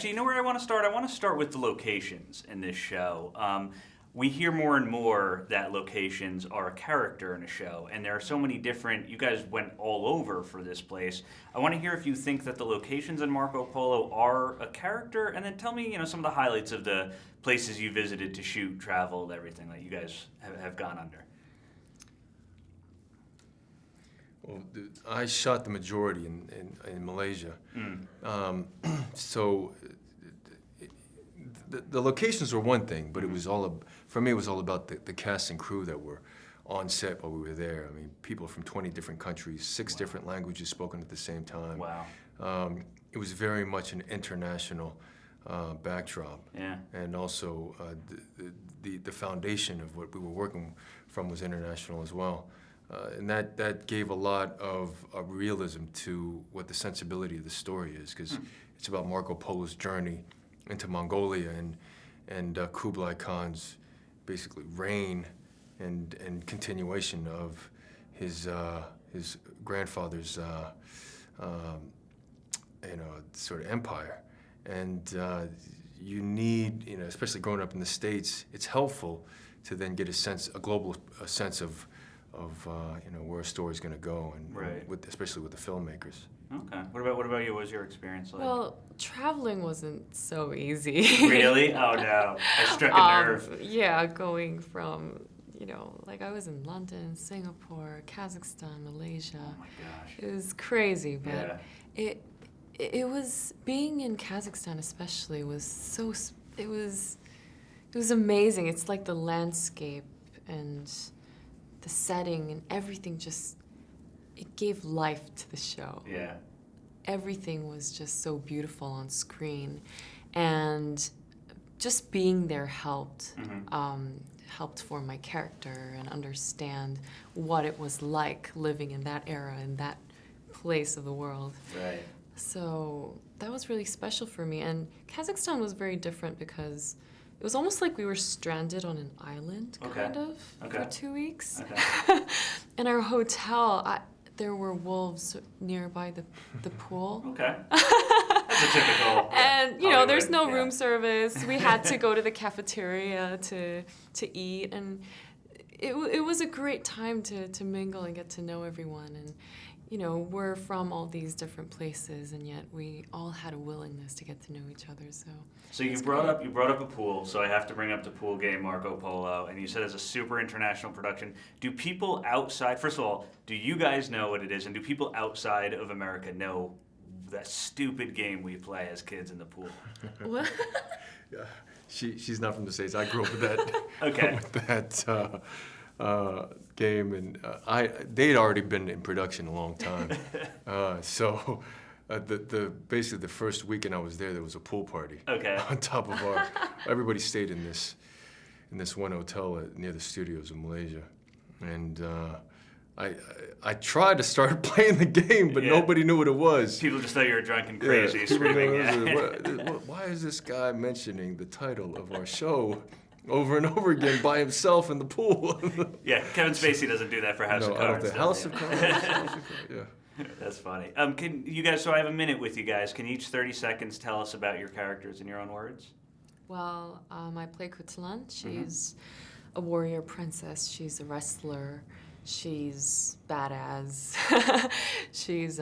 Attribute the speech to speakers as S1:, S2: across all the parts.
S1: You know where I want to start? I want to start with the locations in this show. We hear more and more that locations are a character in a show, and there are so many different. You guys went all over for this place. I want to hear if you think that the locations in Marco Polo are a character, and then tell me, some of the highlights of the places you visited to shoot, traveled, everything that you guys have gone under.
S2: Well, I shot the majority in Malaysia. So the locations were one thing, but it was for me, it was all about the cast and crew that were on set while we were there. I mean, people from 20 different countries, 6 different languages spoken at the same time.
S1: Wow.
S2: It was very much an international backdrop.
S1: Yeah.
S2: And also the foundation of what we were working from was international as well. And that gave a lot of realism to what the sensibility of the story is, because it's about Marco Polo's journey into Mongolia and Kublai Khan's basically reign and continuation of his grandfather's sort of empire. And you need, especially growing up in the States, it's helpful to then get a global sense of where a story's going to go, and
S1: right.
S2: Especially with the filmmakers.
S1: Okay. What about you? What was your experience like?
S3: Well, traveling wasn't so easy.
S1: Really? Oh no, I struck a nerve.
S3: Yeah, going from I was in London, Singapore, Kazakhstan, Malaysia.
S1: Oh my gosh.
S3: It was crazy, but
S1: Yeah.
S3: it was, being in Kazakhstan especially it was amazing. It's like the landscape and the setting and everything it gave life to the show.
S1: Yeah.
S3: Everything was just so beautiful on screen, and just being there helped form my character and understand what it was like living in that era, in that place of the world.
S1: Right.
S3: So that was really special for me. And Kazakhstan was very different because it was almost like we were stranded on an island, kind of, for 2 weeks.
S1: Okay.
S3: In our hotel, there were wolves nearby the pool.
S1: Okay. That's a typical.
S3: And
S1: Hollywood,
S3: there's no room service. We had to go to the cafeteria to eat, and it was a great time to mingle and get to know everyone. And we're from all these different places, and yet we all had a willingness to get to know each other.
S1: So you brought up a pool, so I have to bring up the pool game, Marco Polo, and you said it's a super international production. Do people outside, first of all, do you guys know what it is, and do people outside of America know that stupid game we play as kids in the pool?
S3: What?
S2: Yeah, she's not from the States. I grew up with that.
S1: Okay.
S2: With that game, and they'd already been in production a long time. So basically the first weekend I was there was a pool party.
S1: Okay.
S2: On top of everybody stayed in this one hotel near the studios in Malaysia, and I tried to start playing the game, but nobody knew what it was.
S1: People just thought you were drunk and crazy, screaming.
S2: Why is this guy mentioning the title of our show over and over again by himself in the pool?
S1: Yeah, Kevin Spacey doesn't do that for House of Cards.
S2: House of Cards. Yeah.
S1: That's funny. Can you guys? So I have a minute with you guys. Can you each 30 seconds tell us about your characters in your own words?
S3: Well, I play Kutlan. She's a warrior princess. She's a wrestler. She's badass. She's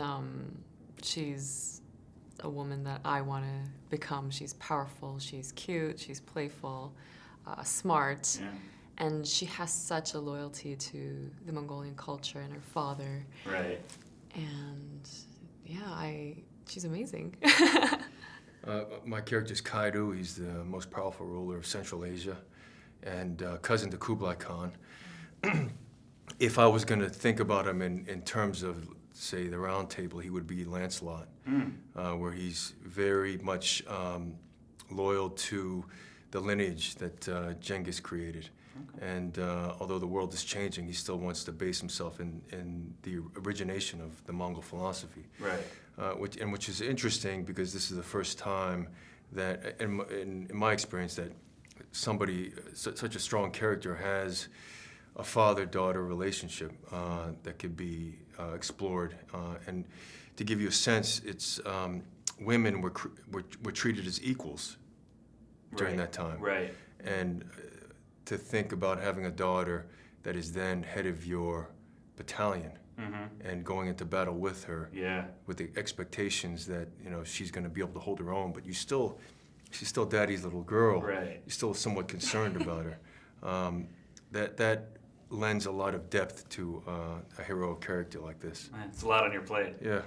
S3: a woman that I want to become. She's powerful. She's cute. She's playful, smart.
S1: Yeah.
S3: And she has such a loyalty to the Mongolian culture and her father.
S1: Right.
S3: And she's amazing.
S2: My character's Kaidu. He's the most powerful ruler of Central Asia and cousin to Kublai Khan. If I was going to think about him in terms of, say, the Round Table, he would be Lancelot, where he's very much loyal to the lineage that Genghis created. Okay. And although the world is changing, he still wants to base himself in the origination of the Mongol philosophy.
S1: Right.
S2: Which is interesting because this is the first time that, in my experience, that somebody, such a strong character has a father-daughter relationship that could be explored. And to give you a sense, it's women were treated as equals during
S1: Right.
S2: that time.
S1: Right.
S2: And to think about having a daughter that is then head of your battalion and going into battle with her,
S1: Yeah.
S2: with the expectations that she's going to be able to hold her own, but she's still daddy's little girl.
S1: Right.
S2: You're still somewhat concerned about her. That lends a lot of depth to a heroic character like this.
S1: It's a lot on your plate.
S2: Yeah.